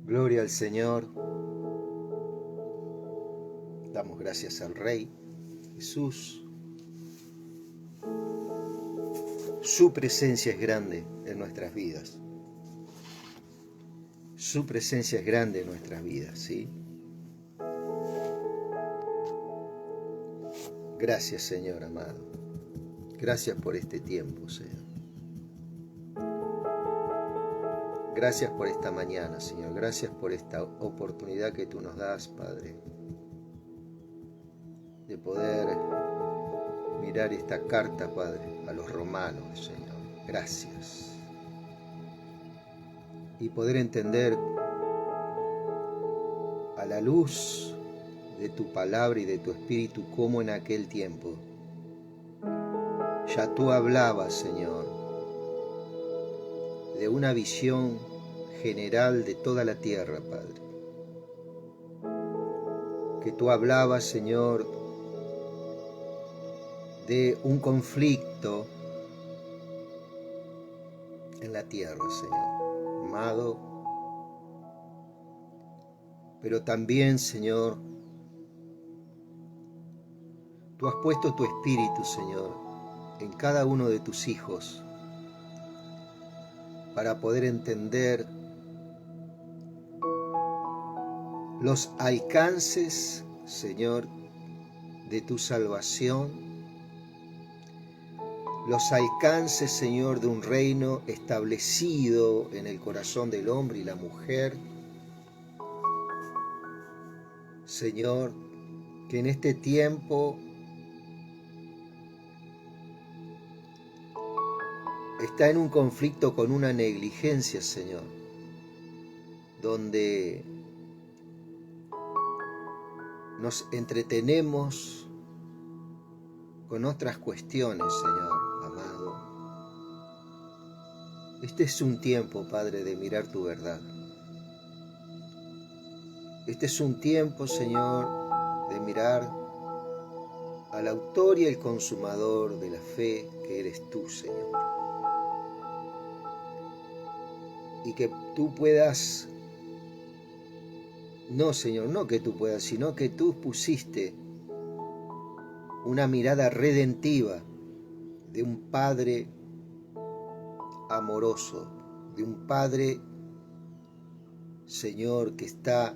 Gloria al Señor. Damos gracias al Rey Jesús. Su presencia es grande en nuestras vidas. Su presencia es grande en nuestras vidas, ¿sí? Gracias, Señor amado. Gracias por este tiempo, Señor. Gracias por esta mañana, Señor. Gracias por esta oportunidad que tú nos das, Padre, de poder mirar esta carta, Padre, a los romanos, Señor. Gracias. Y poder entender a la luz de tu palabra y de tu espíritu cómo en aquel tiempo ya tú hablabas, Señor, de una visión general de toda la tierra, Padre. Que tú hablabas, Señor, de un conflicto en la tierra, Señor, amado. Pero también, Señor, tú has puesto tu espíritu, Señor, en cada uno de tus hijos para poder entender los alcances, Señor, de tu salvación, los alcances, Señor, de un reino establecido en el corazón del hombre y la mujer. Señor, que en este tiempo está en un conflicto con una negligencia, Señor, donde nos entretenemos con otras cuestiones, Señor amado. Este es un tiempo, Padre, de mirar tu verdad. Este es un tiempo, Señor, de mirar al autor y el consumador de la fe, que eres tú, Señor. Y que tú puedas, no, Señor, no que tú puedas, sino que tú pusiste una mirada redentiva de un Padre amoroso, de un Padre, Señor, que está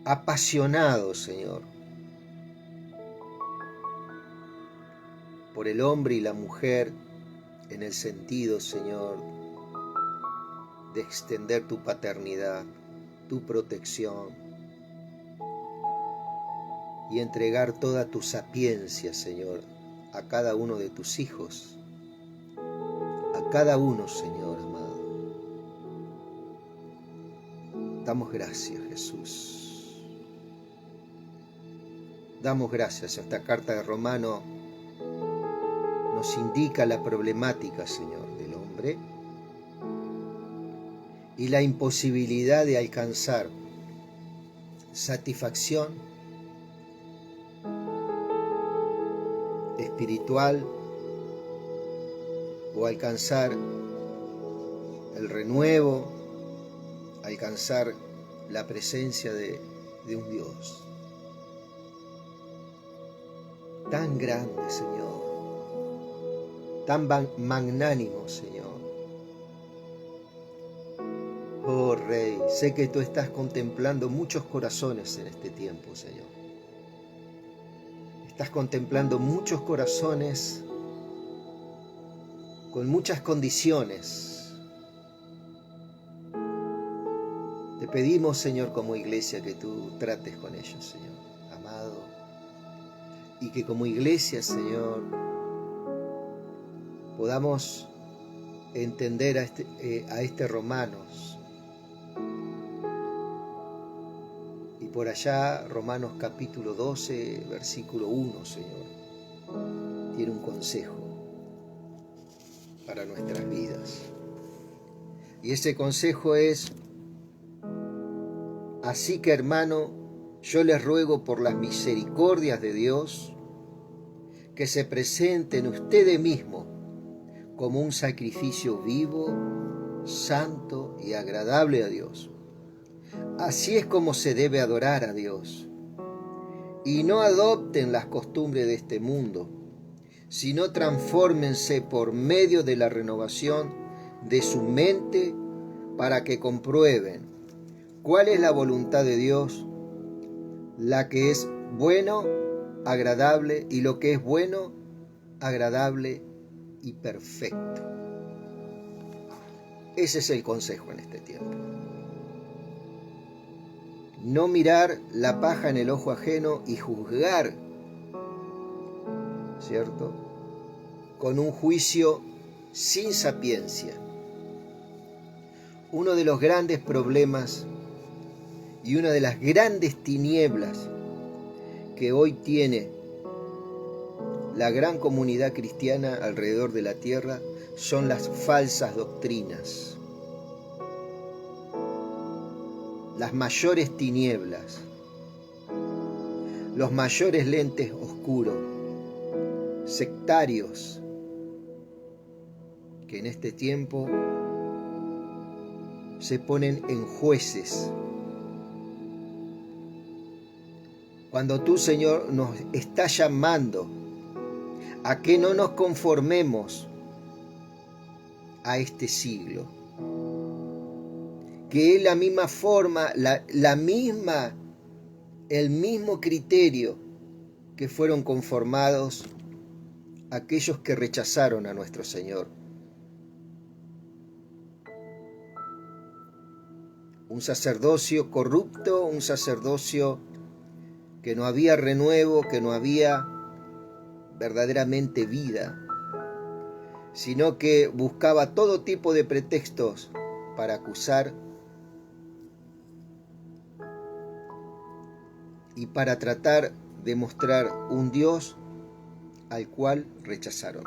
apasionado, Señor, por el hombre y la mujer, en el sentido, Señor, de extender tu paternidad, tu protección y entregar toda tu sapiencia, Señor, a cada uno de tus hijos, a cada uno, Señor amado. Damos gracias, Jesús. Damos gracias. Esta carta de Romano nos indica la problemática, Señor, del hombre y la imposibilidad de alcanzar satisfacción espiritual o alcanzar el renuevo, alcanzar la presencia de un Dios tan grande, Señor, tan magnánimo, Señor. Oh Rey, sé que tú estás contemplando muchos corazones en este tiempo, Señor. Estás contemplando muchos corazones con muchas condiciones. Te pedimos, Señor, como iglesia, que tú trates con ellos, Señor, amado. Y que como iglesia, Señor, podamos entender a este Romanos. Y por allá, Romanos capítulo 12, versículo 1, Señor, tiene un consejo para nuestras vidas. Y ese consejo es: así que, hermano, yo les ruego por las misericordias de Dios que se presenten ustedes mismos como un sacrificio vivo, santo y agradable a Dios. Así es como se debe adorar a Dios. Y no adopten las costumbres de este mundo, sino transfórmense por medio de la renovación de su mente para que comprueben cuál es la voluntad de Dios, la que es bueno, agradable, y lo que es bueno, agradable y perfecto. Ese es el consejo en este tiempo. No mirar la paja en el ojo ajeno y juzgar, ¿cierto?, con un juicio sin sapiencia. Uno de los grandes problemas y una de las grandes tinieblas que hoy tiene la gran comunidad cristiana alrededor de la tierra son las falsas doctrinas. Las mayores tinieblas, los mayores lentes oscuros, sectarios, que en este tiempo se ponen en jueces. Cuando tú, Señor, nos estás llamando a que no nos conformemos a este siglo, que es la misma forma, el mismo criterio que fueron conformados aquellos que rechazaron a nuestro Señor. Un sacerdocio corrupto, un sacerdocio que no había renuevo, que no había verdaderamente vida, sino que buscaba todo tipo de pretextos para acusar y para tratar de mostrar un Dios al cual rechazaron.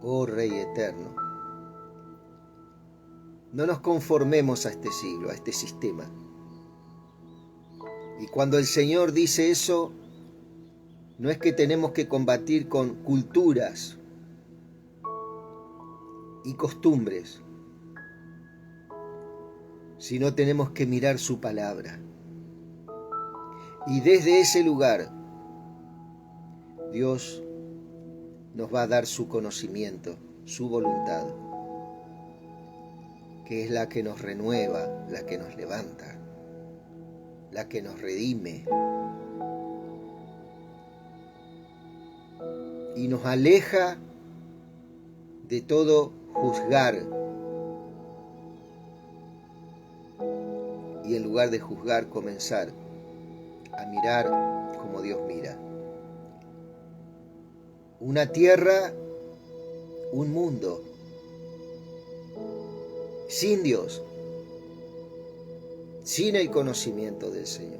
Oh Rey eterno, no nos conformemos a este siglo, a este sistema. Y cuando el Señor dice eso, no es que tenemos que combatir con culturas y costumbres, sino tenemos que mirar su palabra. Y desde ese lugar, Dios nos va a dar su conocimiento, su voluntad, que es la que nos renueva, la que nos levanta, la que nos redime y nos aleja de todo juzgar. Y en lugar de juzgar, comenzar a mirar como Dios mira. Una tierra, un mundo sin Dios, sin el conocimiento del Señor.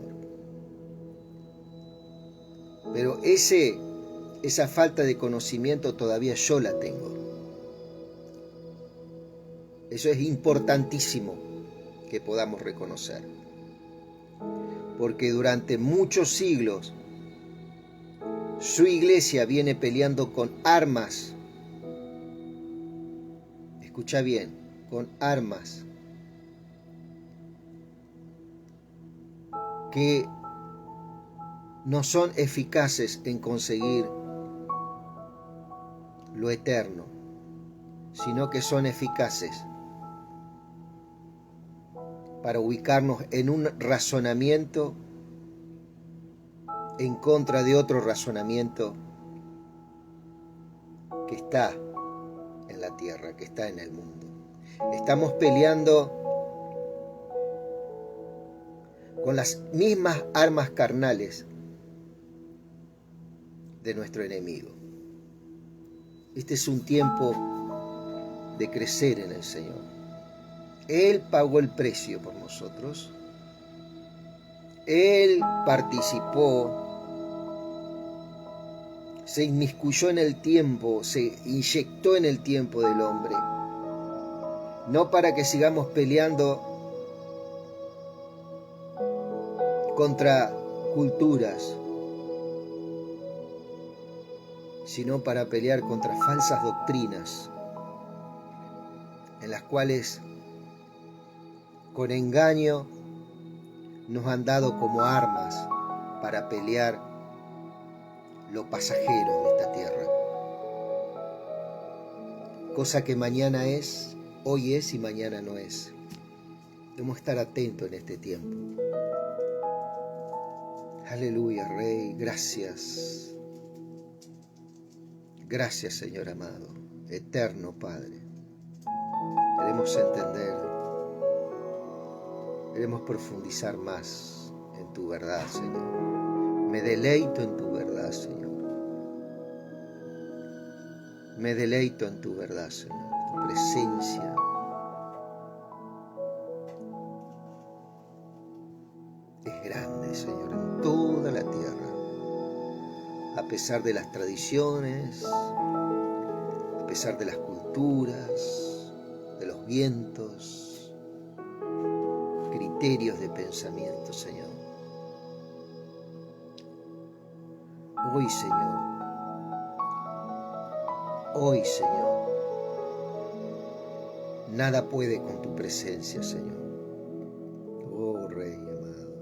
Pero esa falta de conocimiento todavía yo la tengo. Eso es importantísimo que podamos reconocer. Porque durante muchos siglos su iglesia viene peleando con armas. Escucha bien, con armas que no son eficaces en conseguir lo eterno, sino que son eficaces para ubicarnos en un razonamiento en contra de otro razonamiento que está en la tierra, que está en el mundo. Estamos peleando con las mismas armas carnales de nuestro enemigo. Este es un tiempo de crecer en el Señor. Él pagó el precio por nosotros. Él participó, se inmiscuyó en el tiempo, se inyectó en el tiempo del hombre. No para que sigamos peleando contra culturas, sino para pelear contra falsas doctrinas las cuales con engaño nos han dado como armas para pelear lo pasajero de esta tierra. Cosa que mañana es, hoy es y mañana no es. Debemos estar atentos en este tiempo. Aleluya, Rey, gracias. Gracias, Señor amado, eterno Padre. Queremos entender, queremos profundizar más en tu verdad, Señor. Me deleito en tu verdad, Señor. Me deleito en tu verdad, Señor, tu presencia. Es grande, Señor, en toda la tierra. A pesar de las tradiciones, a pesar de las culturas, de los vientos, criterios de pensamiento, Señor. Hoy, Señor, nada puede con tu presencia, Señor. Oh, Rey amado.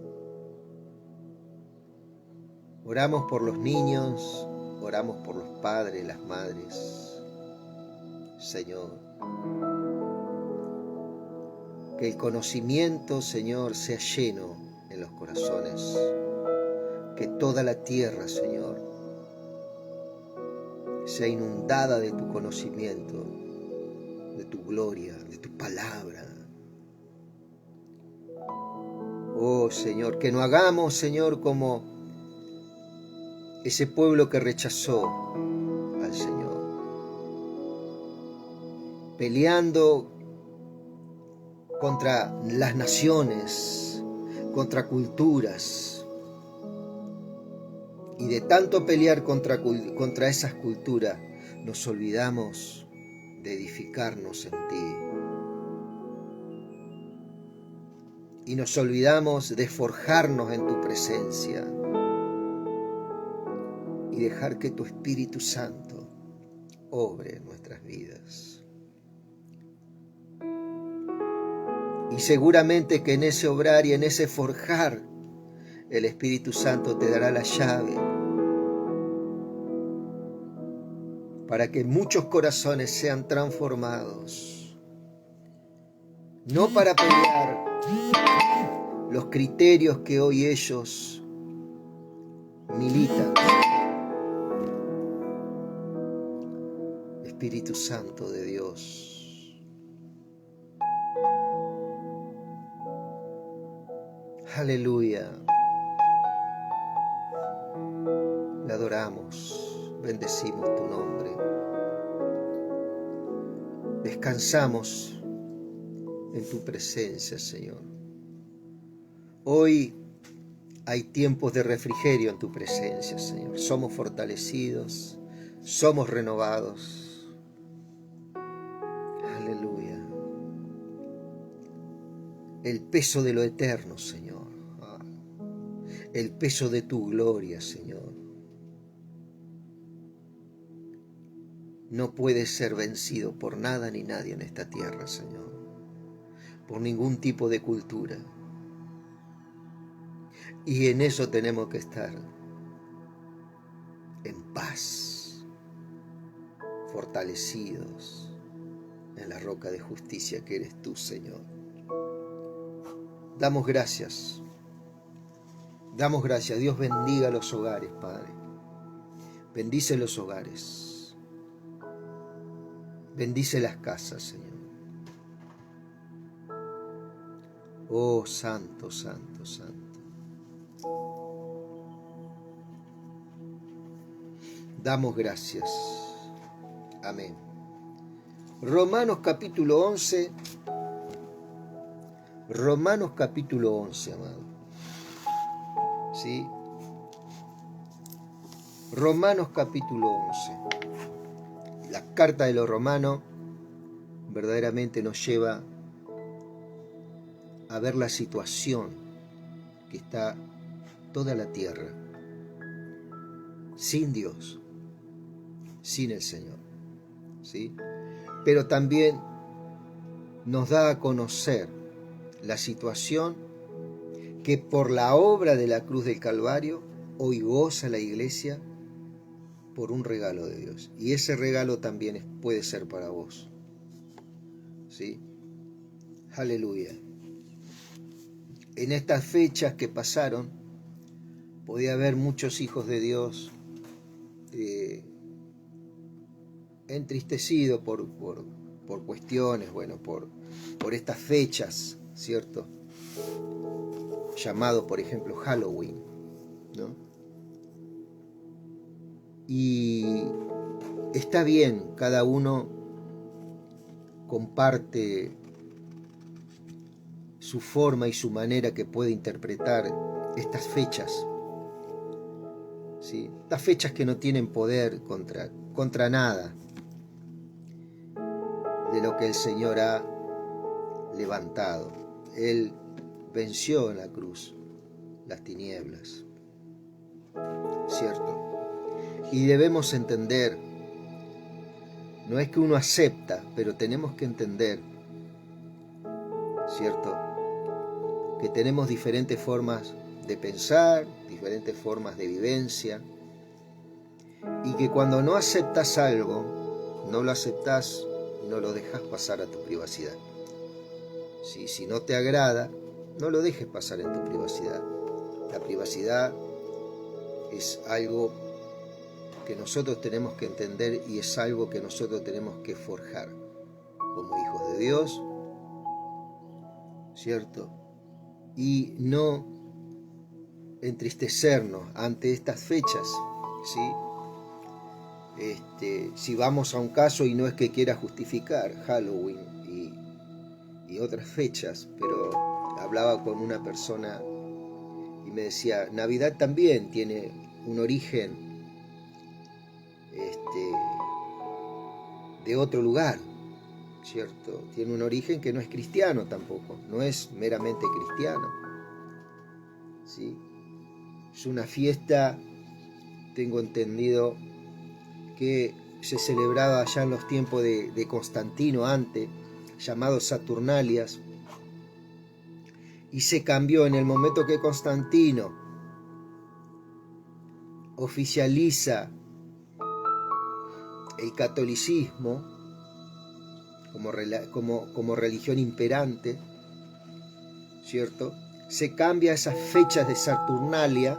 Oramos por los niños, oramos por los padres, las madres, Señor. Que el conocimiento, Señor, sea lleno en los corazones. Que toda la tierra, Señor, sea inundada de tu conocimiento, de tu gloria, de tu palabra. Oh, Señor, que no hagamos, Señor, como ese pueblo que rechazó al Señor, peleando contra las naciones, contra culturas, y de tanto pelear contra esas culturas, nos olvidamos de edificarnos en ti. Y nos olvidamos de forjarnos en tu presencia y dejar que tu Espíritu Santo obre en nuestras vidas. Y seguramente que en ese obrar y en ese forjar, el Espíritu Santo te dará la llave para que muchos corazones sean transformados. No para pelear los criterios que hoy ellos militan. Espíritu Santo de Dios. Aleluya. Le adoramos, bendecimos tu nombre. Descansamos en tu presencia, Señor. Hoy hay tiempos de refrigerio en tu presencia, Señor. Somos fortalecidos, somos renovados. Aleluya. El peso de lo eterno, Señor. El peso de tu gloria, Señor. No puede ser vencido por nada ni nadie en esta tierra, Señor. Por ningún tipo de cultura. Y en eso tenemos que estar en paz, fortalecidos en la roca de justicia que eres tú, Señor. Damos gracias. Damos gracias. Dios bendiga los hogares, Padre. Bendice los hogares. Bendice las casas, Señor. Oh, santo, santo, santo. Damos gracias. Amén. Romanos capítulo 11. Romanos capítulo 11, amado. ¿Sí? Romanos capítulo 11. La carta de los Romanos verdaderamente nos lleva a ver la situación que está toda la tierra sin Dios, sin el Señor, ¿sí? Pero también nos da a conocer la situación que por la obra de la cruz del Calvario hoy goza la iglesia por un regalo de Dios. Y ese regalo también puede ser para vos. ¿Sí? Aleluya. En estas fechas que pasaron, podía haber muchos hijos de Dios entristecidos por cuestiones, bueno, por estas fechas, ¿cierto? Llamado, por ejemplo, Halloween, ¿no? Y está bien, cada uno comparte su forma y su manera que puede interpretar estas fechas, ¿sí? Estas fechas que no tienen poder contra nada de lo que el Señor ha levantado. Él venció en la cruz las tinieblas, ¿cierto? Y debemos entender, no es que uno acepta, pero tenemos que entender, ¿cierto?, que tenemos diferentes formas de pensar, diferentes formas de vivencia, y que cuando no aceptas algo, no lo aceptas, no lo dejas pasar a tu privacidad. Si no te agrada, no lo dejes pasar en tu privacidad. La privacidad es algo que nosotros tenemos que entender y es algo que nosotros tenemos que forjar como hijos de Dios, ¿cierto? Y no entristecernos ante estas fechas, ¿sí? Si vamos a un caso, y no es que quiera justificar Halloween y otras fechas, pero hablaba con una persona y me decía, Navidad también tiene un origen de otro lugar, ¿cierto? Tiene un origen que no es cristiano tampoco, no es meramente cristiano, ¿sí? Es una fiesta, tengo entendido, que se celebraba ya en los tiempos de Constantino antes, llamado Saturnalias, y se cambió en el momento que Constantino oficializa el catolicismo como religión imperante, ¿cierto? Se cambia esas fechas de Saturnalia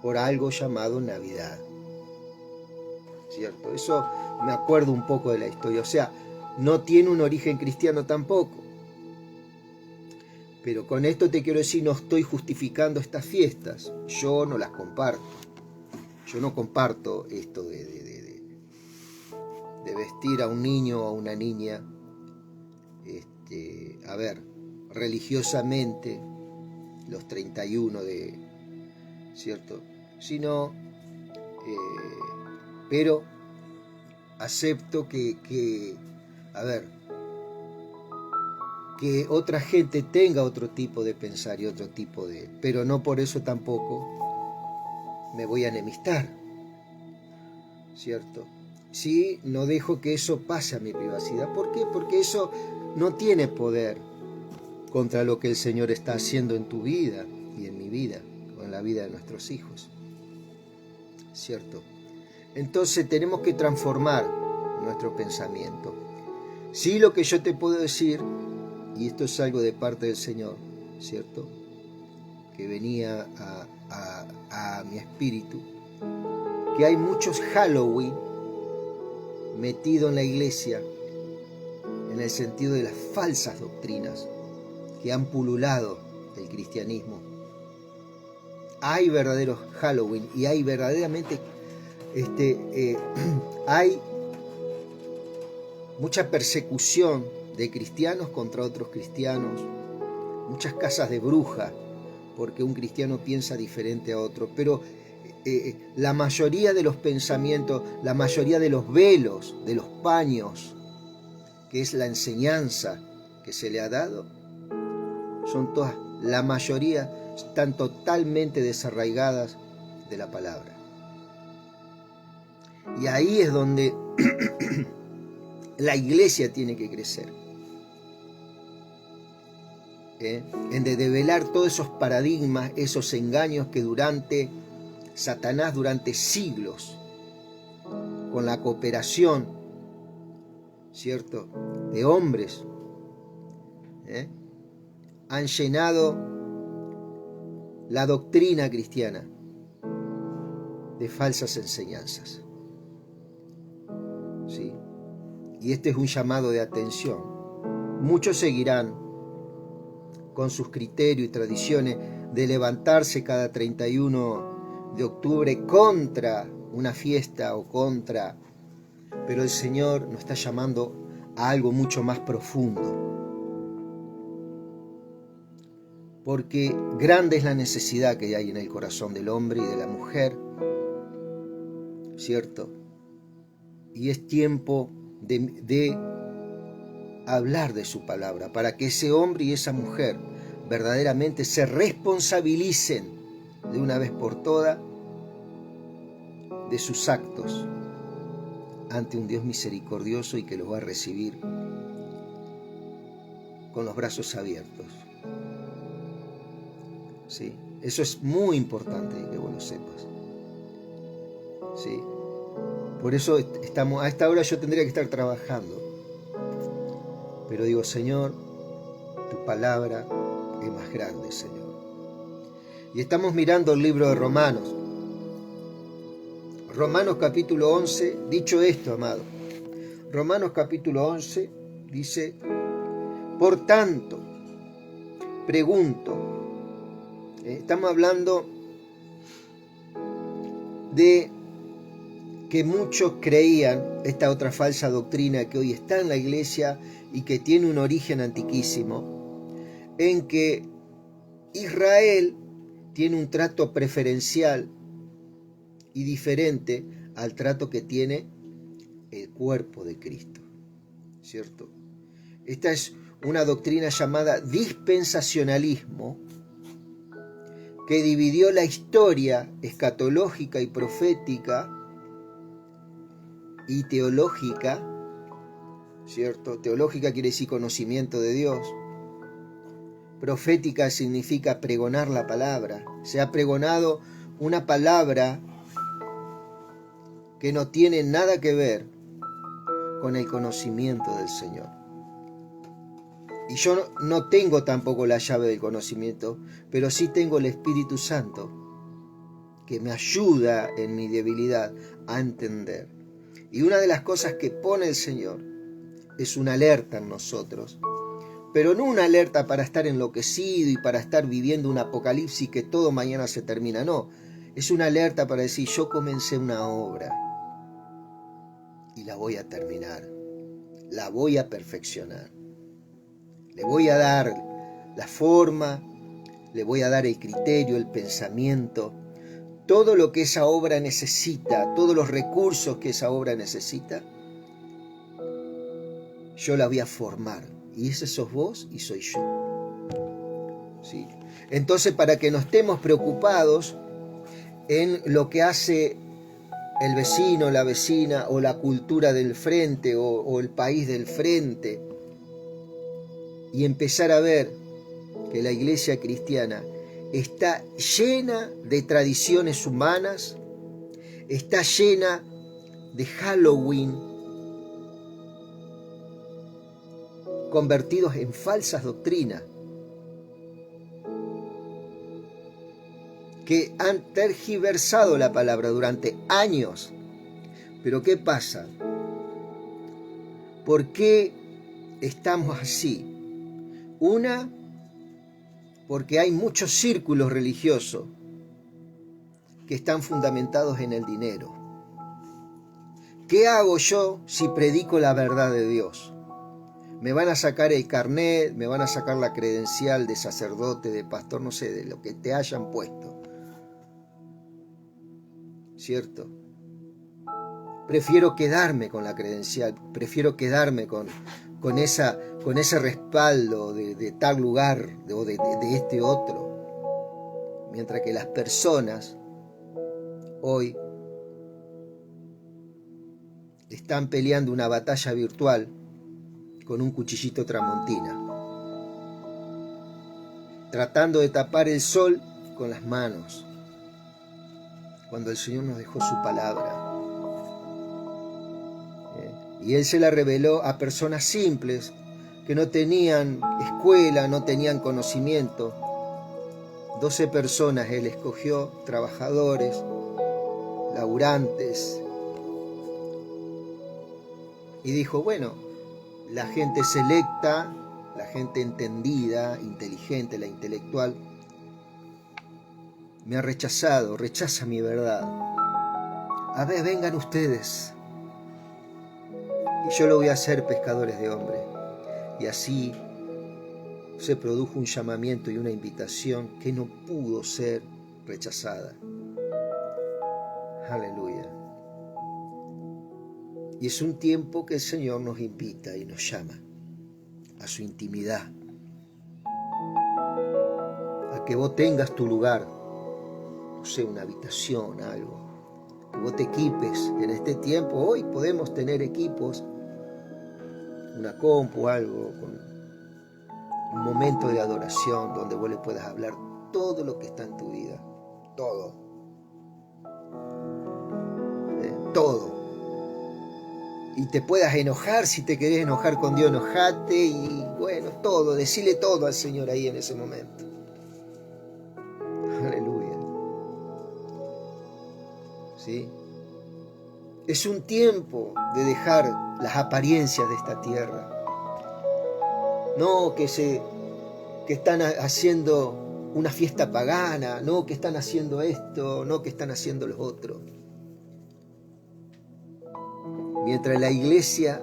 por algo llamado Navidad, ¿cierto? Eso me acuerdo un poco de la historia, o sea, no tiene un origen cristiano tampoco. Pero con esto te quiero decir, no estoy justificando estas fiestas, yo no las comparto. Yo no comparto esto de vestir a un niño o a una niña, religiosamente, los 31 ¿cierto? Sino, pero acepto que otra gente tenga otro tipo de pensar y otro tipo de... Pero no por eso tampoco me voy a enemistar, ¿cierto? Sí, no dejo que eso pase a mi privacidad. ¿Por qué? Porque eso no tiene poder contra lo que el Señor está haciendo en tu vida y en mi vida, o en la vida de nuestros hijos, ¿cierto? Entonces tenemos que transformar nuestro pensamiento. Sí, lo que yo te puedo decir, y esto es algo de parte del Señor, ¿cierto?, que venía a mi espíritu, que hay muchos Halloween metidos en la iglesia, en el sentido de las falsas doctrinas que han pululado el cristianismo. Hay verdaderos Halloween y hay verdaderamente hay mucha persecución de cristianos contra otros cristianos, muchas casas de brujas, porque un cristiano piensa diferente a otro, pero la mayoría de los pensamientos, la mayoría de los velos, de los paños, que es la enseñanza que se le ha dado, son todas, la mayoría están totalmente desarraigadas de la palabra. Y ahí es donde la iglesia tiene que crecer. en de develar todos esos paradigmas, esos engaños que Satanás durante siglos, con la cooperación, ¿cierto?, de hombres, han llenado la doctrina cristiana de falsas enseñanzas. ¿Sí? Y este es un llamado de atención. Muchos seguirán con sus criterios y tradiciones de levantarse cada 31 de octubre contra una fiesta o contra, pero el Señor nos está llamando a algo mucho más profundo. Porque grande es la necesidad que hay en el corazón del hombre y de la mujer, ¿cierto? Y es tiempo de hablar de su palabra, para que ese hombre y esa mujer verdaderamente se responsabilicen de una vez por todas de sus actos ante un Dios misericordioso y que los va a recibir con los brazos abiertos. ¿Sí? Eso es muy importante que vos lo sepas. ¿Sí? Por eso estamos, a esta hora yo tendría que estar trabajando. Pero digo, Señor, tu palabra es más grande, Señor. Y estamos mirando el libro de Romanos. Romanos capítulo 11, dicho esto, amado. Romanos capítulo 11 dice, por tanto, pregunto, estamos hablando de que muchos creían esta otra falsa doctrina que hoy está en la iglesia y que tiene un origen antiquísimo, en que Israel tiene un trato preferencial y diferente al trato que tiene el cuerpo de Cristo, ¿cierto? Esta es una doctrina llamada dispensacionalismo, que dividió la historia escatológica y profética y teológica, ¿cierto? Teológica quiere decir conocimiento de Dios. Profética significa pregonar la palabra. Se ha pregonado una palabra que no tiene nada que ver con el conocimiento del Señor. Y yo no tengo tampoco la llave del conocimiento, pero sí tengo el Espíritu Santo que me ayuda en mi debilidad a entender. Y una de las cosas que pone el Señor es una alerta en nosotros, pero no una alerta para estar enloquecido y para estar viviendo un apocalipsis que todo mañana se termina, no. Es una alerta para decir, yo comencé una obra y la voy a terminar, la voy a perfeccionar. Le voy a dar la forma, le voy a dar el criterio, el pensamiento, todo lo que esa obra necesita, todos los recursos que esa obra necesita, yo la voy a formar. Y ese sos vos y soy yo. ¿Sí? Entonces, para que no estemos preocupados en lo que hace el vecino, la vecina, o la cultura del frente, o el país del frente, y empezar a ver que la iglesia cristiana está llena de tradiciones humanas, está llena de Halloween convertidos en falsas doctrinas que han tergiversado la palabra durante años. Pero ¿qué pasa? ¿Por qué estamos así? Una, porque hay muchos círculos religiosos que están fundamentados en el dinero. ¿Qué hago yo si predico la verdad de Dios? Me van a sacar el carnet, me van a sacar la credencial de sacerdote, de pastor, no sé, de lo que te hayan puesto. ¿Cierto? Prefiero quedarme con la credencial, prefiero quedarme con ese respaldo de tal lugar o de este otro. Mientras que las personas hoy están peleando una batalla virtual con un cuchillito tramontina. tratando de tapar el sol con las manos, cuando el Señor nos dejó su palabra. Y Él se la reveló a personas simples que no tenían escuela, no tenían conocimiento. 12 personas Él escogió, trabajadores, laburantes. Y dijo, bueno, la gente selecta, la gente entendida, inteligente, la intelectual, me ha rechazado, rechaza mi verdad. A ver, vengan ustedes. Y yo lo voy a hacer pescadores de hombres. Y así se produjo un llamamiento y una invitación que no pudo ser rechazada. Aleluya. Y es un tiempo que el Señor nos invita y nos llama a su intimidad, a que vos tengas tu lugar, no sé, una habitación, algo, que vos te equipes. En este tiempo, hoy podemos tener equipos, una compu, algo, con un momento de adoración donde vos le puedas hablar todo lo que está en tu vida, todo, todo. Y te puedas enojar, si te querés enojar con Dios, enojate, y bueno, todo, decile todo al Señor ahí en ese momento. Aleluya. ¿Sí? Es un tiempo de dejar las apariencias de esta tierra. No que están haciendo una fiesta pagana, no que están haciendo esto, no que están haciendo lo otro. Mientras la iglesia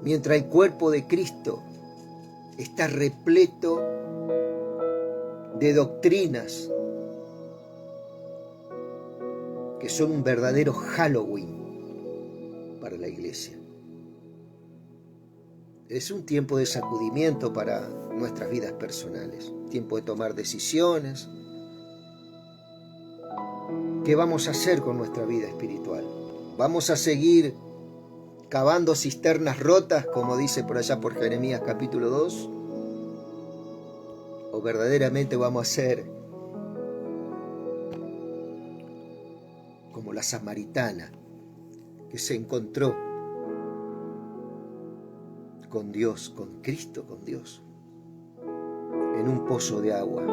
mientras el cuerpo de Cristo está repleto de doctrinas que son un verdadero Halloween para la iglesia. Es un tiempo de sacudimiento para nuestras vidas personales, tiempo de tomar decisiones. ¿Qué vamos a hacer con nuestra vida espiritual? ¿Vamos a seguir cavando cisternas rotas, como dice por allá por Jeremías capítulo 2? ¿O verdaderamente vamos a ser como la samaritana que se encontró con Dios, con Cristo, con Dios, en un pozo de agua?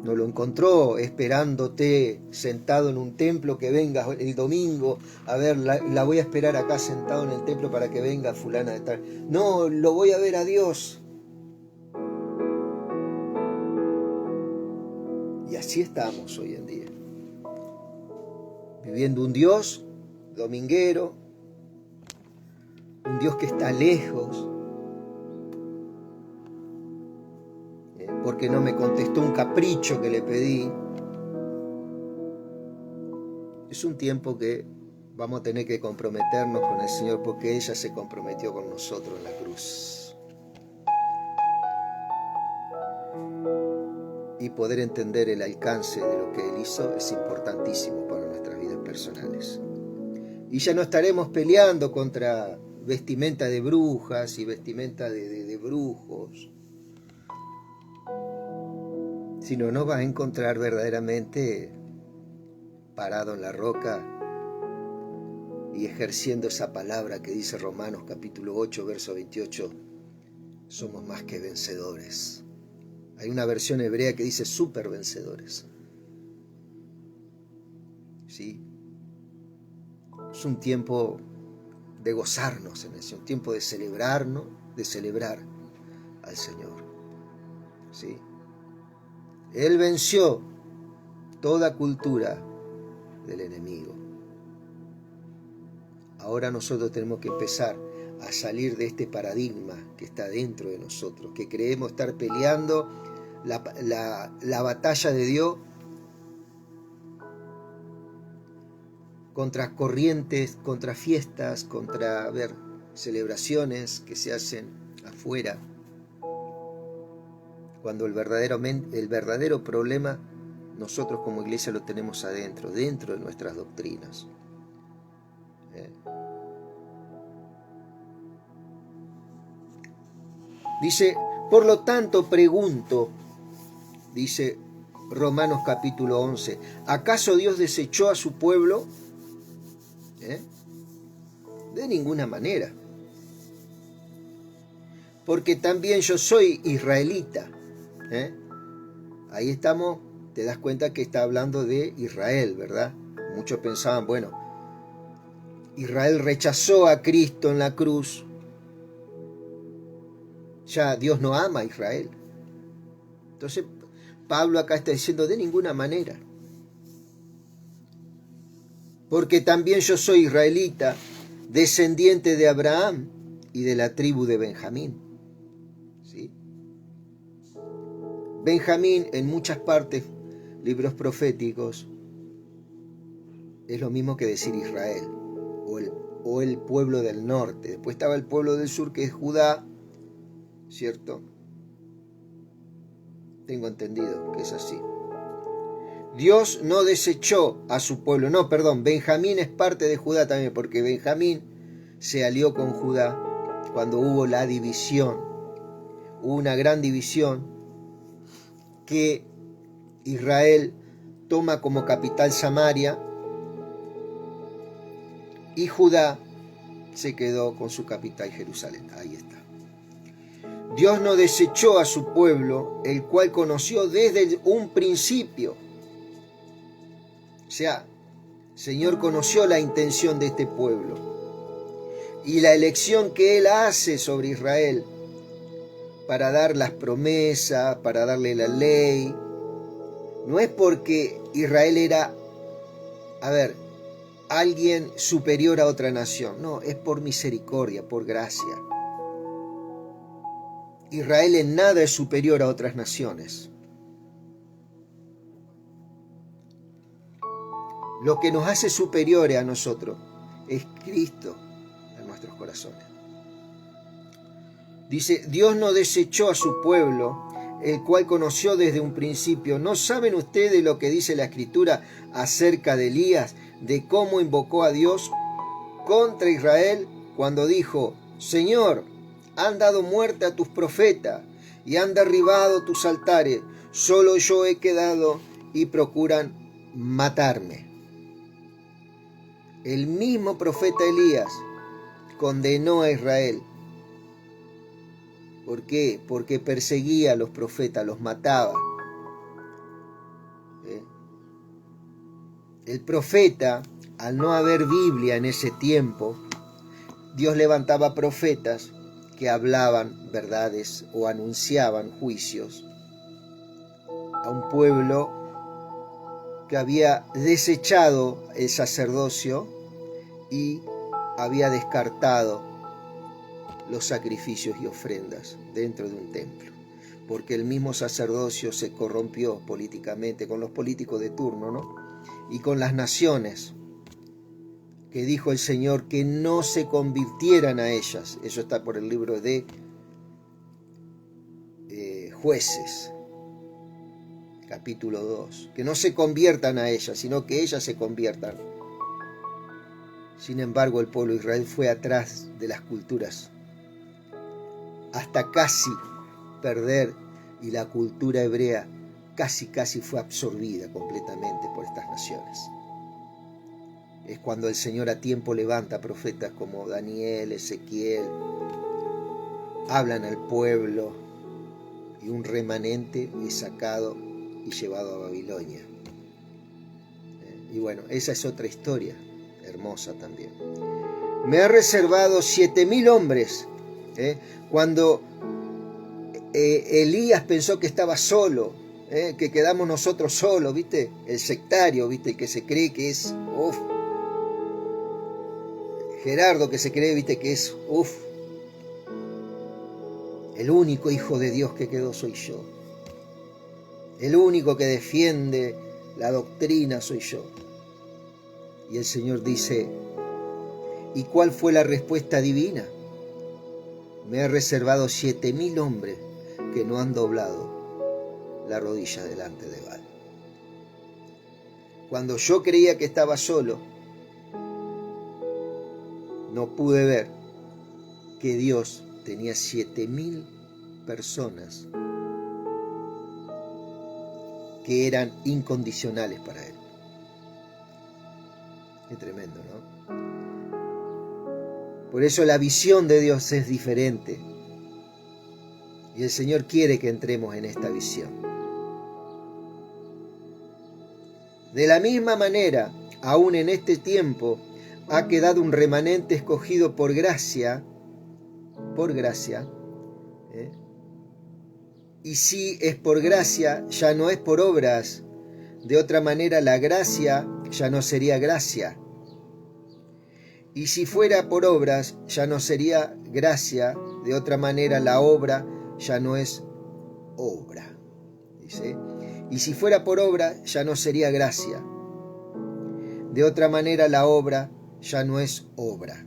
No lo encontró esperándote sentado en un templo, que vengas el domingo, a ver, la voy a esperar acá sentado en el templo para que venga fulana de tal. No, lo voy a ver a Dios. Y así estamos hoy en día, viviendo un Dios dominguero, un Dios que está lejos, porque no me contestó un capricho que le pedí. Es un tiempo que vamos a tener que comprometernos con el Señor, porque ella se comprometió con nosotros en la cruz. Y poder entender el alcance de lo que Él hizo es importantísimo para nuestras vidas personales. Y ya no estaremos peleando contra vestimenta de brujas y vestimenta de brujos, sino nos vas a encontrar verdaderamente parado en la roca y ejerciendo esa palabra que dice Romanos capítulo 8, verso 28, somos más que vencedores. Hay una versión hebrea que dice super vencedores. ¿Sí? Es un tiempo de gozarnos en eso, un tiempo de celebrarnos, de celebrar al Señor. ¿Sí? Él venció toda cultura del enemigo. Ahora nosotros tenemos que empezar a salir de este paradigma que está dentro de nosotros, que creemos estar peleando la batalla de Dios contra corrientes, contra fiestas, contra celebraciones que se hacen afuera, cuando el verdadero problema nosotros como iglesia lo tenemos adentro, dentro de nuestras doctrinas. Dice, por lo tanto pregunto, dice Romanos capítulo 11, ¿acaso Dios desechó a su pueblo? De ninguna manera. Porque también yo soy israelita. Ahí estamos, te das cuenta que está hablando de Israel, ¿verdad? Muchos pensaban, bueno, Israel rechazó a Cristo en la cruz. Ya Dios no ama a Israel. Entonces, Pablo acá está diciendo, de ninguna manera. Porque también yo soy israelita, descendiente de Abraham y de la tribu de Benjamín. ¿Sí? Benjamín, en muchas partes, libros proféticos, es lo mismo que decir Israel, o el pueblo del norte. Después estaba el pueblo del sur, que es Judá, ¿cierto? Tengo entendido que es así. Dios no desechó a su pueblo. No, perdón, Benjamín es parte de Judá también, porque Benjamín se alió con Judá cuando hubo la división. Hubo una gran división que Israel toma como capital Samaria y Judá se quedó con su capital Jerusalén. Ahí está. Dios no desechó a su pueblo, el cual conoció desde un principio. O sea, el Señor conoció la intención de este pueblo y la elección que Él hace sobre Israel para dar las promesas, para darle la ley. No es porque Israel era, alguien superior a otra nación. No, es por misericordia, por gracia. Israel en nada es superior a otras naciones. Lo que nos hace superiores a nosotros es Cristo en nuestros corazones. Dice, Dios no desechó a su pueblo, el cual conoció desde un principio. ¿No saben ustedes lo que dice la Escritura acerca de Elías, de cómo invocó a Dios contra Israel cuando dijo, Señor, han dado muerte a tus profetas y han derribado tus altares, solo yo he quedado y procuran matarme? El mismo profeta Elías condenó a Israel. ¿Por qué? Porque perseguía a los profetas, los mataba. El profeta, al no haber Biblia en ese tiempo, Dios levantaba profetas que hablaban verdades o anunciaban juicios a un pueblo que había desechado el sacerdocio y había descartado los sacrificios y ofrendas dentro de un templo, porque el mismo sacerdocio se corrompió políticamente con los políticos de turno, ¿no? Y con las naciones, que dijo el Señor que no se convirtieran a ellas. Eso está por el libro de Jueces, capítulo 2, que no se conviertan a ellas, sino que ellas se conviertan. Sin embargo, el pueblo de Israel fue atrás de las culturas hasta casi perder, y la cultura hebrea casi fue absorbida completamente por estas naciones. Es cuando el Señor a tiempo levanta profetas como Daniel, Ezequiel, hablan al pueblo y un remanente es sacado y llevado a Babilonia. Y bueno, esa es otra historia hermosa también. Me ha reservado 7.000 hombres. Cuando Elías pensó que estaba solo, que quedamos nosotros solos, ¿viste? El sectario, ¿viste? El que se cree que es, Gerardo, que se cree, ¿viste? Que es, el único hijo de Dios que quedó soy yo. El único que defiende la doctrina soy yo. Y el Señor dice, ¿y cuál fue la respuesta divina? Me ha reservado 7.000 hombres que no han doblado la rodilla delante de Baal. Cuando yo creía que estaba solo, no pude ver que Dios tenía 7.000 personas que eran incondicionales para Él. Qué tremendo, ¿no? Por eso la visión de Dios es diferente. Y el Señor quiere que entremos en esta visión. De la misma manera, aún en este tiempo, ha quedado un remanente escogido por gracia, y si es por gracia, ya no es por obras. De otra manera, la gracia ya no sería gracia. Y si fuera por obras, ya no sería gracia. De otra manera, la obra ya no es obra. Dice, y si fuera por obra, ya no sería gracia. De otra manera, la obra ya no es obra.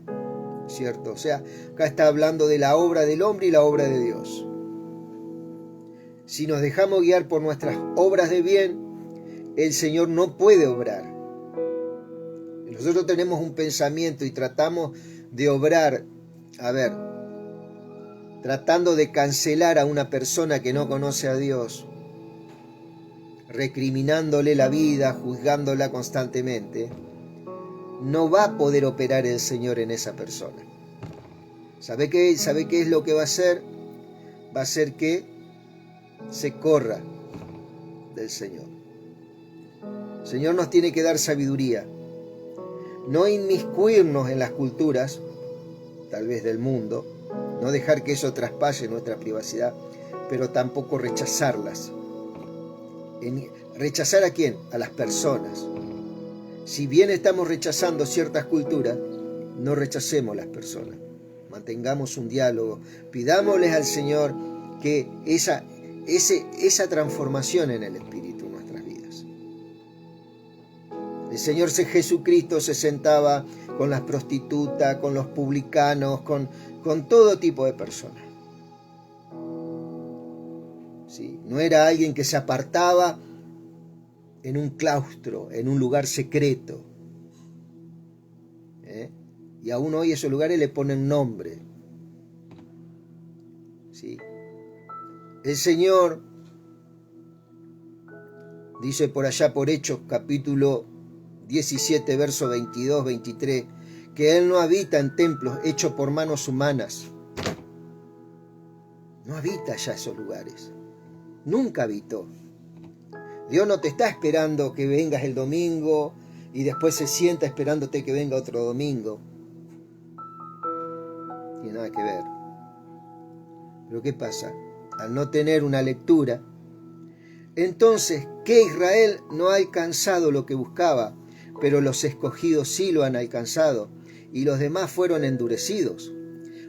¿Cierto? O sea, acá está hablando de la obra del hombre y la obra de Dios. Si nos dejamos guiar por nuestras obras de bien, el Señor no puede obrar. Nosotros tenemos un pensamiento y tratamos de obrar, tratando de cancelar a una persona que no conoce a Dios, recriminándole la vida, juzgándola constantemente, no va a poder operar el Señor en esa persona. ¿Sabe qué es lo que va a hacer? Va a hacer que se corra del Señor. El Señor nos tiene que dar sabiduría. No inmiscuirnos en las culturas, tal vez del mundo, no dejar que eso traspase nuestra privacidad, pero tampoco rechazarlas. ¿Rechazar a quién? A las personas. Si bien estamos rechazando ciertas culturas, no rechacemos las personas. Mantengamos un diálogo, pidámosles al Señor que esa transformación en el Espíritu en nuestras vidas. El Señor Jesucristo se sentaba con las prostitutas, con los publicanos, con todo tipo de personas. ¿Sí? No era alguien que se apartaba en un claustro, en un lugar secreto. Y aún hoy esos lugares le ponen nombre. ¿Sí? El Señor dice por allá por Hechos capítulo 17, verso 22, 23, que Él no habita en templos hechos por manos humanas. No habita ya esos lugares. Nunca habitó. Dios no te está esperando que vengas el domingo y después se sienta esperándote que venga otro domingo. No tiene nada que ver. Pero ¿qué pasa? Al no tener una lectura, entonces, que Israel no ha alcanzado lo que buscaba, pero los escogidos sí lo han alcanzado, y los demás fueron endurecidos.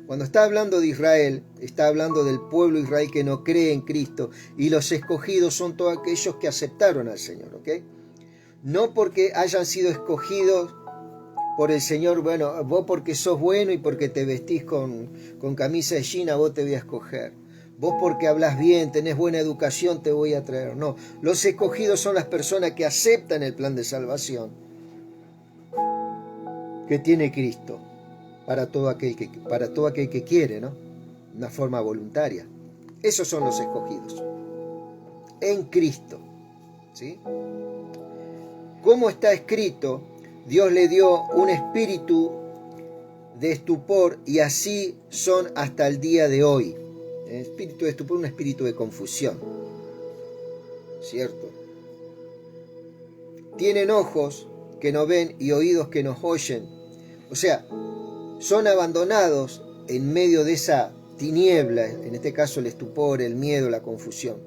Cuando está hablando de Israel, está hablando del pueblo de Israel que no cree en Cristo, y los escogidos son todos aquellos que aceptaron al Señor, ¿ok? No porque hayan sido escogidos por el Señor, bueno, vos porque sos bueno y porque te vestís con camisa de jean, vos te voy a escoger. Vos porque hablas bien, tenés buena educación, te voy a traer. No, los escogidos son las personas que aceptan el plan de salvación que tiene Cristo para todo aquel que quiere, ¿no? Una forma voluntaria. Esos son los escogidos. En Cristo. ¿Sí? Como está escrito, Dios le dio un espíritu de estupor y así son hasta el día de hoy. El espíritu de estupor, un espíritu de confusión. ¿Cierto? Tienen ojos que no ven y oídos que no oyen. O sea, son abandonados en medio de esa tiniebla, en este caso el estupor, el miedo, la confusión,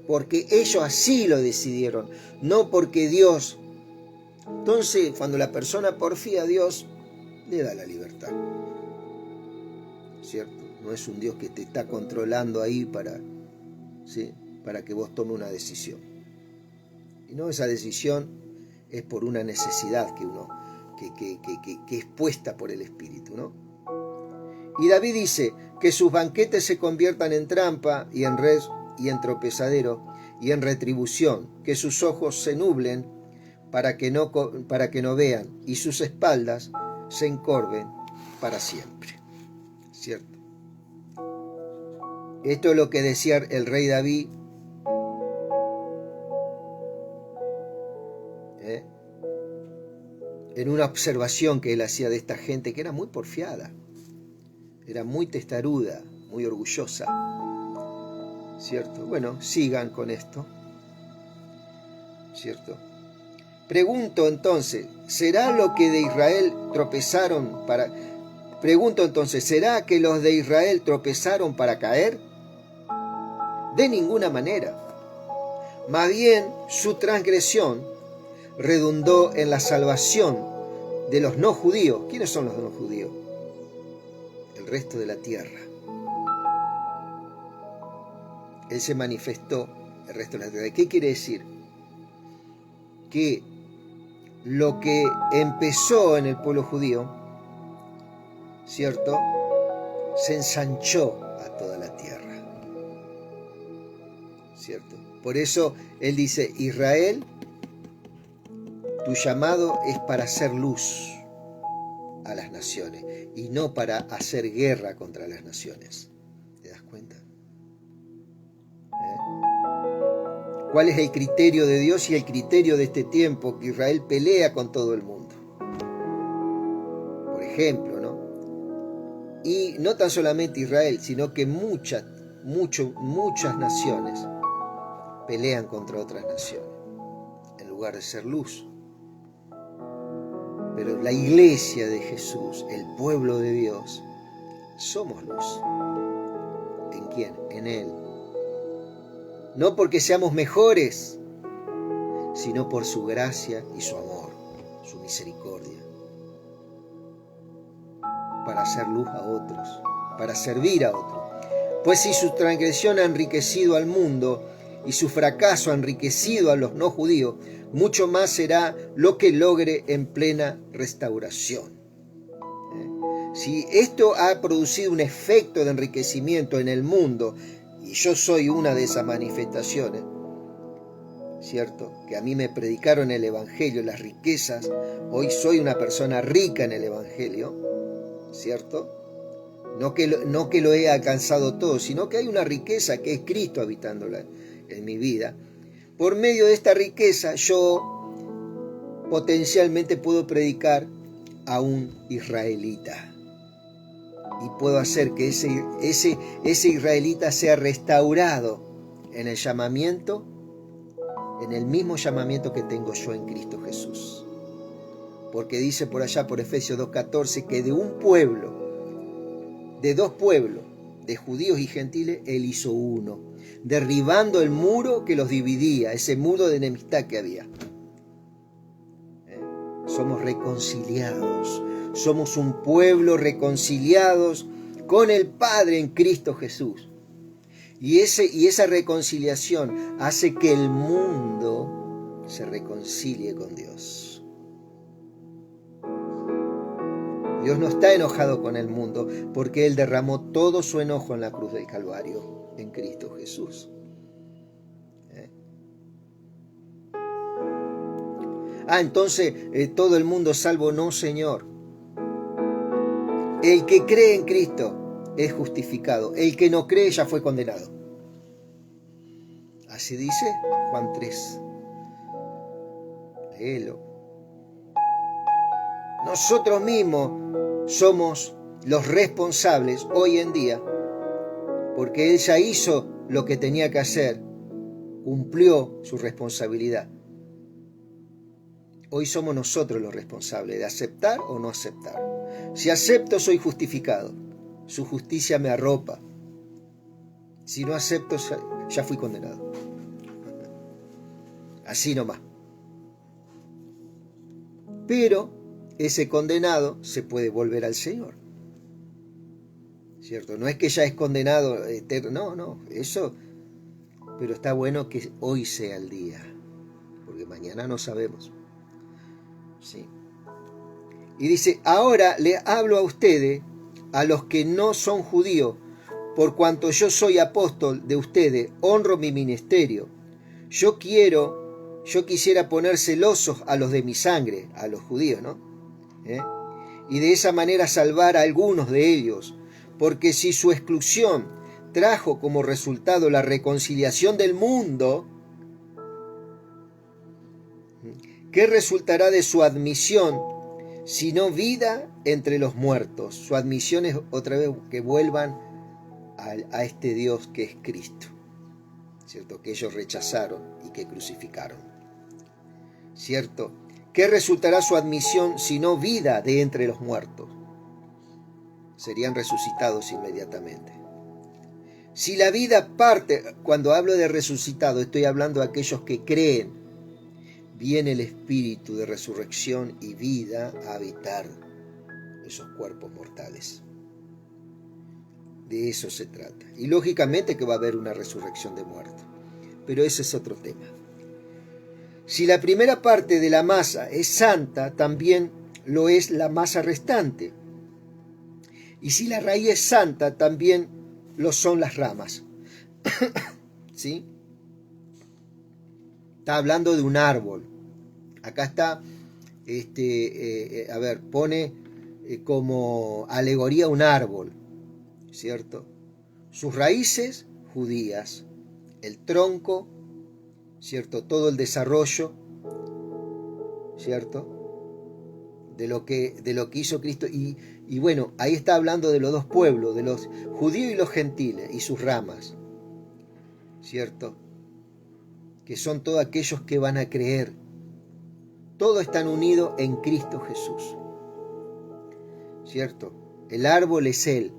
porque ellos así lo decidieron, no porque Dios. Entonces, cuando la persona porfía a Dios, le da la libertad. ¿Cierto? No es un Dios que te está controlando ahí para que vos tomes una decisión. Y no, esa decisión es por una necesidad que es puesta por el Espíritu, ¿no? Y David dice que sus banquetes se conviertan en trampa y en red y en tropezadero y en retribución, que sus ojos se nublen para que no vean y sus espaldas se encorven para siempre. ¿Cierto? Esto es lo que decía el rey David, en una observación que él hacía de esta gente que era muy porfiada, era muy testaruda, muy orgullosa, ¿cierto? Bueno, sigan con esto, ¿cierto? Pregunto entonces, ¿será lo que de Israel tropezaron para... Pregunto entonces, ¿será que los de Israel tropezaron para caer? De ninguna manera. Más bien, su transgresión redundó en la salvación de los no judíos. ¿Quiénes son los no judíos? El resto de la tierra. Él se manifestó el resto de la tierra. ¿Qué quiere decir? Que lo que empezó en el pueblo judío, ¿cierto?, se ensanchó a toda la tierra, ¿cierto? Por eso él dice, Israel, tu llamado es para hacer luz a las naciones y no para hacer guerra contra las naciones. ¿Te das cuenta? ¿Cuál es el criterio de Dios y el criterio de este tiempo? Que Israel pelea con todo el mundo. Por ejemplo, ¿no? Y no tan solamente Israel, sino que muchas naciones pelean contra otras naciones, en lugar de ser luz. Pero la iglesia de Jesús, el pueblo de Dios, somos luz. ¿En quién? En Él. No porque seamos mejores, sino por su gracia y su amor, su misericordia. Para hacer luz a otros, para servir a otros. Pues si su transgresión ha enriquecido al mundo y su fracaso ha enriquecido a los no judíos, mucho más será lo que logre en plena restauración. Si esto ha producido un efecto de enriquecimiento en el mundo, y yo soy una de esas manifestaciones, ¿cierto? Que a mí me predicaron el Evangelio, las riquezas, hoy soy una persona rica en el Evangelio, ¿cierto? No que lo he alcanzado todo, sino que hay una riqueza que es Cristo habitándola en mi vida. Por medio de esta riqueza yo potencialmente puedo predicar a un israelita. Y puedo hacer que ese israelita sea restaurado en el llamamiento, en el mismo llamamiento que tengo yo en Cristo Jesús. Porque dice por allá, por Efesios 2:14, que de un pueblo, de dos pueblos, de judíos y gentiles, Él hizo uno, derribando el muro que los dividía, ese muro de enemistad que había. Somos reconciliados, somos un pueblo reconciliados con el Padre en Cristo Jesús. Y esa reconciliación hace que el mundo se reconcilie con Dios. Dios no está enojado con el mundo porque Él derramó todo su enojo en la cruz del Calvario, en Cristo Jesús. Entonces todo el mundo salvo, no, Señor. El que cree en Cristo es justificado. El que no cree ya fue condenado. Así dice Juan 3. Léelo. Nosotros mismos somos los responsables hoy en día, porque Él ya hizo lo que tenía que hacer, cumplió su responsabilidad. Hoy somos nosotros los responsables de aceptar o no aceptar. Si acepto, soy justificado. Su justicia me arropa. Si no acepto, ya fui condenado. Así nomás. Pero ese condenado se puede volver al Señor. ¿Cierto? No es que ya es condenado eterno, no, eso. Pero está bueno que hoy sea el día, porque mañana no sabemos. Sí. Y dice, ahora le hablo a ustedes, a los que no son judíos, por cuanto yo soy apóstol de ustedes, honro mi ministerio. Yo quisiera poner celosos a los de mi sangre, a los judíos, ¿no? Y de esa manera salvar a algunos de ellos, porque si su exclusión trajo como resultado la reconciliación del mundo, ¿qué resultará de su admisión sino vida entre los muertos? Su admisión es otra vez que vuelvan a este Dios que es Cristo, ¿cierto? Que ellos rechazaron y que crucificaron, ¿cierto? ¿Qué resultará su admisión sino vida de entre los muertos? Serían resucitados inmediatamente. Si la vida parte, cuando hablo de resucitado, estoy hablando de aquellos que creen, viene el espíritu de resurrección y vida a habitar esos cuerpos mortales. De eso se trata. Y lógicamente que va a haber una resurrección de muertos, pero ese es otro tema. Si la primera parte de la masa es santa, también lo es la masa restante. Y si la raíz es santa, también lo son las ramas. ¿Sí? Está hablando de un árbol. Acá está, pone como alegoría un árbol, ¿cierto? Sus raíces judías, el tronco, ¿cierto? Todo el desarrollo, ¿cierto? De lo que hizo Cristo. Y bueno, ahí está hablando de los dos pueblos, de los judíos y los gentiles, y sus ramas, ¿cierto? Que son todos aquellos que van a creer. Todos están unidos en Cristo Jesús, ¿cierto? El árbol es Él.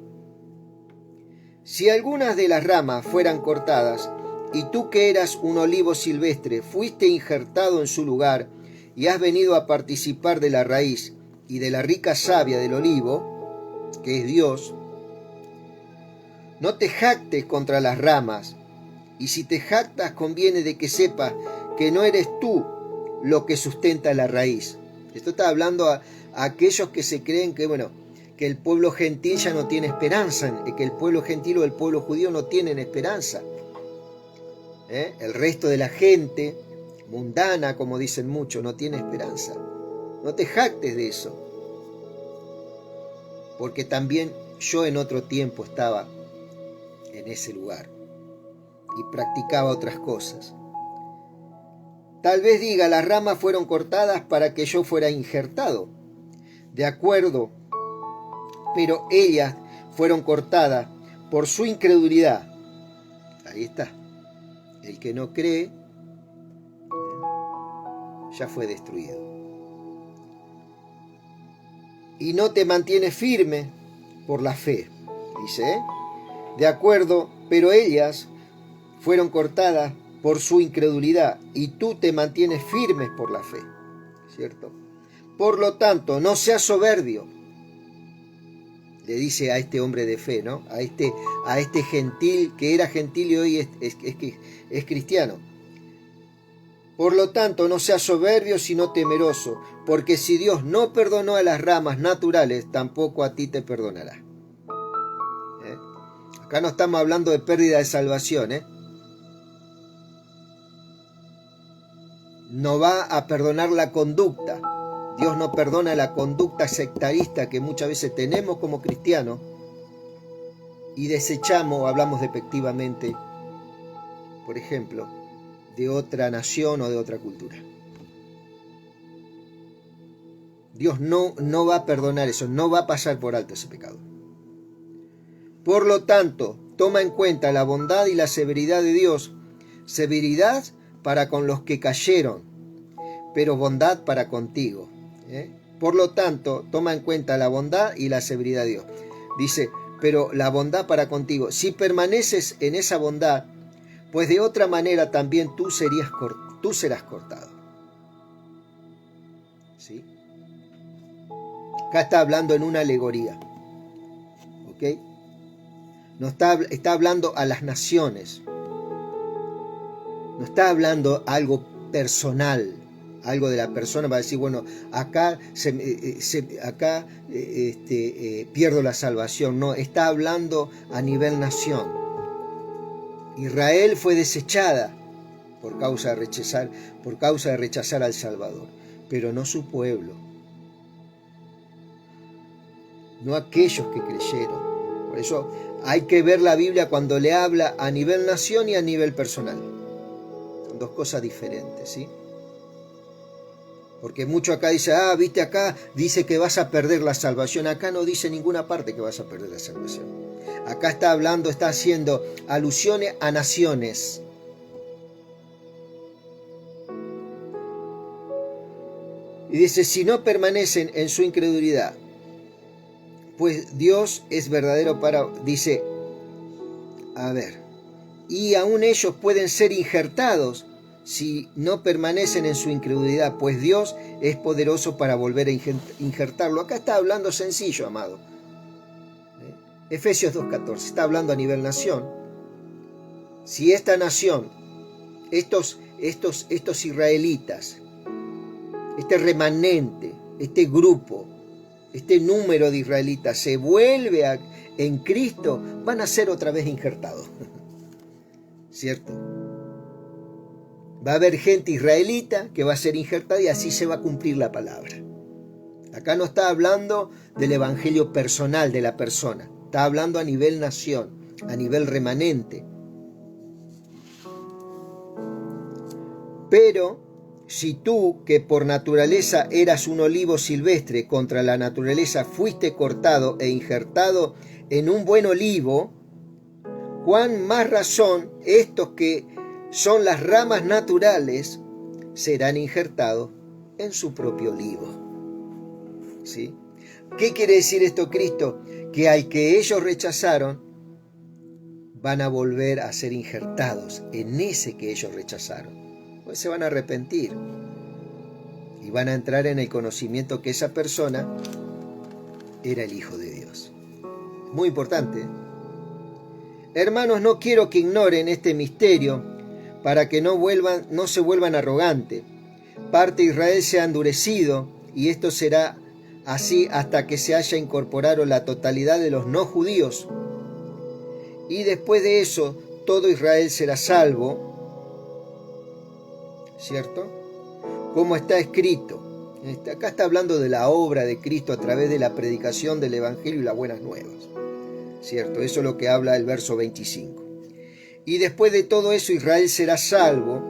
Si algunas de las ramas fueran cortadas, y tú que eras un olivo silvestre, fuiste injertado en su lugar, y has venido a participar de la raíz y de la rica savia del olivo, que es Dios, no te jactes contra las ramas, y si te jactas conviene de que sepas que no eres tú lo que sustenta la raíz. Esto está hablando a aquellos que se creen que, bueno, que el pueblo gentil ya no tiene esperanza, que el pueblo gentil o el pueblo judío no tienen esperanza. El resto de la gente mundana, como dicen muchos, no tiene esperanza. No te jactes de eso, porque también yo en otro tiempo estaba en ese lugar y practicaba otras cosas. Tal vez diga, las ramas fueron cortadas para que yo fuera injertado. De acuerdo, pero ellas fueron cortadas por su incredulidad. Ahí está. El que no cree ya fue destruido. Y no te mantienes firme por la fe, dice. De acuerdo, pero ellas fueron cortadas por su incredulidad y tú te mantienes firmes por la fe, ¿cierto? Por lo tanto, no seas soberbio, le dice a este hombre de fe, ¿no? A este gentil, que era gentil y hoy es cristiano. Por lo tanto, no seas soberbio, sino temeroso, porque si Dios no perdonó a las ramas naturales, tampoco a ti te perdonará. Acá no estamos hablando de pérdida de salvación, No va a perdonar la conducta. Dios no perdona la conducta sectarista que muchas veces tenemos como cristianos y desechamos o hablamos despectivamente, por ejemplo, de otra nación o de otra cultura. Dios no va a perdonar eso, no va a pasar por alto ese pecado. Por lo tanto, toma en cuenta la bondad y la severidad de Dios, severidad para con los que cayeron, pero bondad para contigo. Por lo tanto, toma en cuenta la bondad y la severidad de Dios. Dice, pero la bondad para contigo. Si permaneces en esa bondad, pues de otra manera también tú serás cortado. ¿Sí? Acá está hablando en una alegoría. ¿Ok? No está hablando a las naciones. No está hablando algo personal, algo de la persona para decir, bueno, acá pierdo la salvación. No, está hablando a nivel nación. Israel fue desechada por causa de rechazar al Salvador, pero no su pueblo, no aquellos que creyeron. Por eso hay que ver la Biblia cuando le habla a nivel nación y a nivel personal. Son dos cosas diferentes, ¿sí? Porque mucho acá dice, viste, acá dice que vas a perder la salvación. Acá no dice en ninguna parte que vas a perder la salvación. Acá está hablando, está haciendo alusiones a naciones. Y dice, si no permanecen en su incredulidad, pues Dios es verdadero para... Dice, y aún ellos pueden ser injertados si no permanecen en su incredulidad, pues Dios es poderoso para volver a injertarlo. Acá está hablando sencillo, amado. Efesios 2:14, está hablando a nivel nación. Si esta nación, estos israelitas, este remanente, este grupo, este número de israelitas se vuelve en Cristo, van a ser otra vez injertados. ¿Cierto? Va a haber gente israelita que va a ser injertada y así se va a cumplir la palabra. Acá no está hablando del evangelio personal de la persona, está hablando a nivel nación, a nivel remanente. Pero si tú, que por naturaleza eras un olivo silvestre, contra la naturaleza fuiste cortado e injertado en un buen olivo, cuán más razón estos que son las ramas naturales serán injertados en su propio olivo. ¿Sí? ¿Qué quiere decir esto, Cristo? Que al que ellos rechazaron, van a volver a ser injertados en ese que ellos rechazaron. Pues se van a arrepentir y van a entrar en el conocimiento que esa persona era el Hijo de Dios. Muy importante. Hermanos, no quiero que ignoren este misterio para que no se vuelvan arrogantes. Parte de Israel se ha endurecido y esto será así hasta que se haya incorporado la totalidad de los no judíos. Y después de eso, todo Israel será salvo. ¿Cierto? Como está escrito. Acá está hablando de la obra de Cristo a través de la predicación del Evangelio y las buenas nuevas. ¿Cierto? Eso es lo que habla el verso 25. Y después de todo eso Israel será salvo,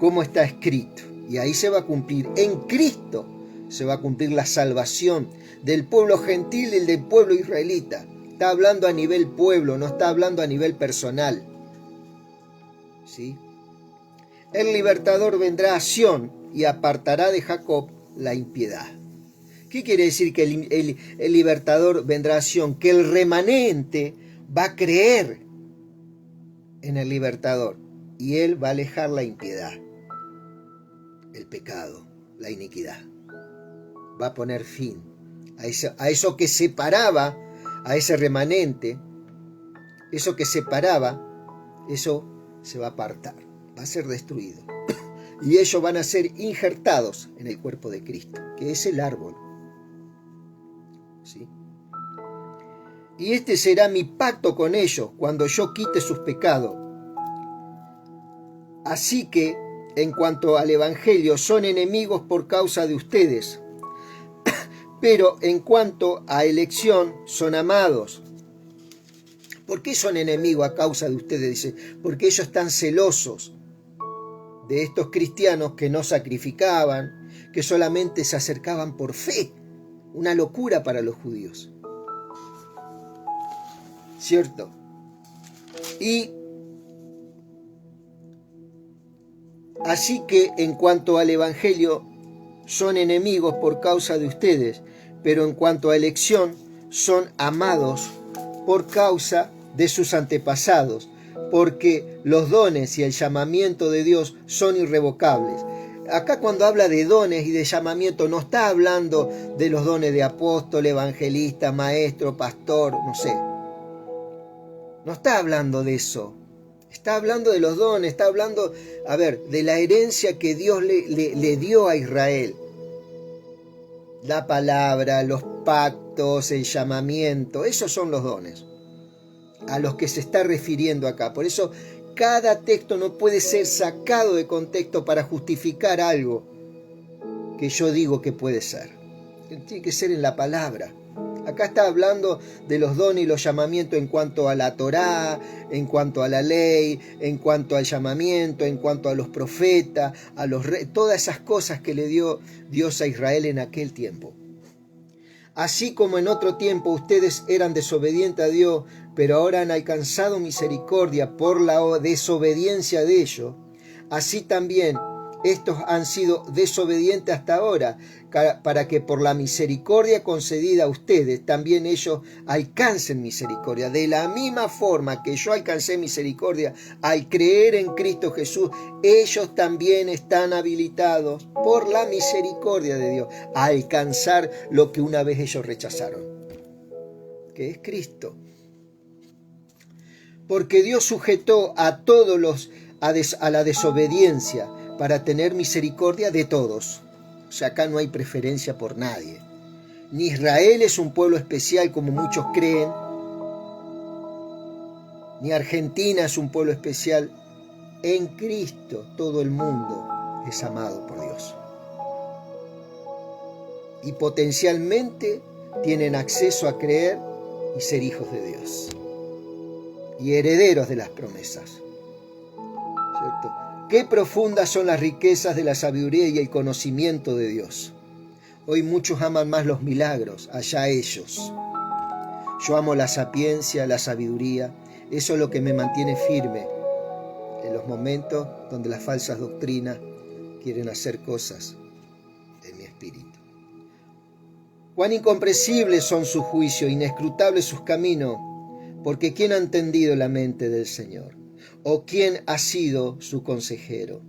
como está escrito. Y ahí se va a cumplir, en Cristo se va a cumplir la salvación del pueblo gentil y del pueblo israelita. Está hablando a nivel pueblo, no está hablando a nivel personal. ¿Sí? El libertador vendrá a Sión y apartará de Jacob la impiedad. ¿Qué quiere decir que el libertador vendrá a Sión? Que el remanente va a creer en el libertador y él va a alejar la impiedad, el pecado, la iniquidad. Va a poner fin a eso que separaba a ese remanente, eso que separaba, eso se va a apartar, va a ser destruido. Y ellos van a ser injertados en el cuerpo de Cristo, que es el árbol. ¿Sí? Y este será mi pacto con ellos cuando yo quite sus pecados. Así que, en cuanto al Evangelio, son enemigos por causa de ustedes, pero en cuanto a elección, son amados. ¿Por qué son enemigos a causa de ustedes? Dice, porque ellos están celosos de estos cristianos que no sacrificaban, que solamente se acercaban por fe. Una locura para los judíos. ¿Cierto? Y así que en cuanto al Evangelio, son enemigos por causa de ustedes, pero en cuanto a elección, son amados por causa de sus antepasados, porque los dones y el llamamiento de Dios son irrevocables. Acá cuando habla de dones y de llamamiento, no está hablando de los dones de apóstol, evangelista, maestro, pastor, no sé. No está hablando de eso. Está hablando de los dones, está hablando, de la herencia que Dios le dio a Israel. La palabra, los pactos, el llamamiento, esos son los dones a los que se está refiriendo acá. Por eso cada texto no puede ser sacado de contexto para justificar algo que yo digo que puede ser. Tiene que ser en la palabra. Acá está hablando de los dones y los llamamientos en cuanto a la Torá, en cuanto a la ley, en cuanto al llamamiento, en cuanto a los profetas, a los reyes, todas esas cosas que le dio Dios a Israel en aquel tiempo. Así como en otro tiempo ustedes eran desobedientes a Dios, pero ahora han alcanzado misericordia por la desobediencia de ellos, así también estos han sido desobedientes hasta ahora, para que por la misericordia concedida a ustedes, también ellos alcancen misericordia. De la misma forma que yo alcancé misericordia al creer en Cristo Jesús, ellos también están habilitados por la misericordia de Dios a alcanzar lo que una vez ellos rechazaron, que es Cristo. Porque Dios sujetó a todos a la desobediencia, para tener misericordia de todos. O sea, acá no hay preferencia por nadie. Ni Israel es un pueblo especial como muchos creen, ni Argentina es un pueblo especial. En Cristo todo el mundo es amado por Dios. Y potencialmente tienen acceso a creer y ser hijos de Dios. Y herederos de las promesas. ¿Cierto? Qué profundas son las riquezas de la sabiduría y el conocimiento de Dios. Hoy muchos aman más los milagros, allá ellos. Yo amo la sapiencia, la sabiduría. Eso es lo que me mantiene firme en los momentos donde las falsas doctrinas quieren hacer cosas en mi espíritu. Cuán incomprensibles son sus juicios, inescrutables sus caminos, porque ¿quién ha entendido la mente del Señor? ¿O quién ha sido su consejero?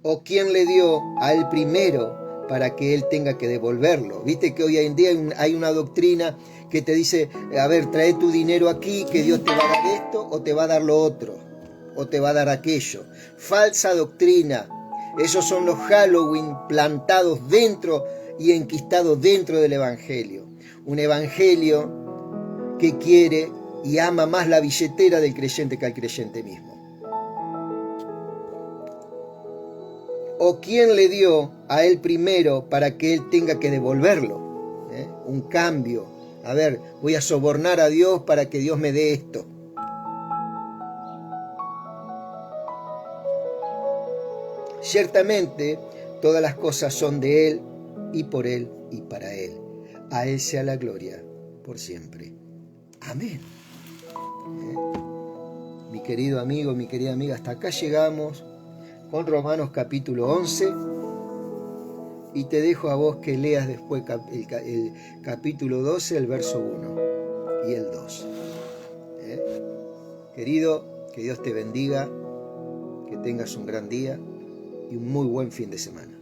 ¿O quién le dio a él primero para que él tenga que devolverlo? Viste que hoy en día hay una doctrina que te dice, a ver, trae tu dinero aquí, que Dios te va a dar esto, o te va a dar lo otro, o te va a dar aquello. Falsa doctrina. Esos son los Halloween plantados dentro y enquistados dentro del Evangelio. Un Evangelio que quiere y ama más la billetera del creyente que al creyente mismo. ¿O quién le dio a él primero para que él tenga que devolverlo? Un cambio. A ver, voy a sobornar a Dios para que Dios me dé esto. Ciertamente, todas las cosas son de Él, y por Él, y para Él. A Él sea la gloria por siempre. Amén. Mi querido amigo, mi querida amiga, hasta acá llegamos con Romanos capítulo 11. Y te dejo a vos que leas después el capítulo 12, el verso 1 y el 2. Querido, que Dios te bendiga, que tengas un gran día y un muy buen fin de semana.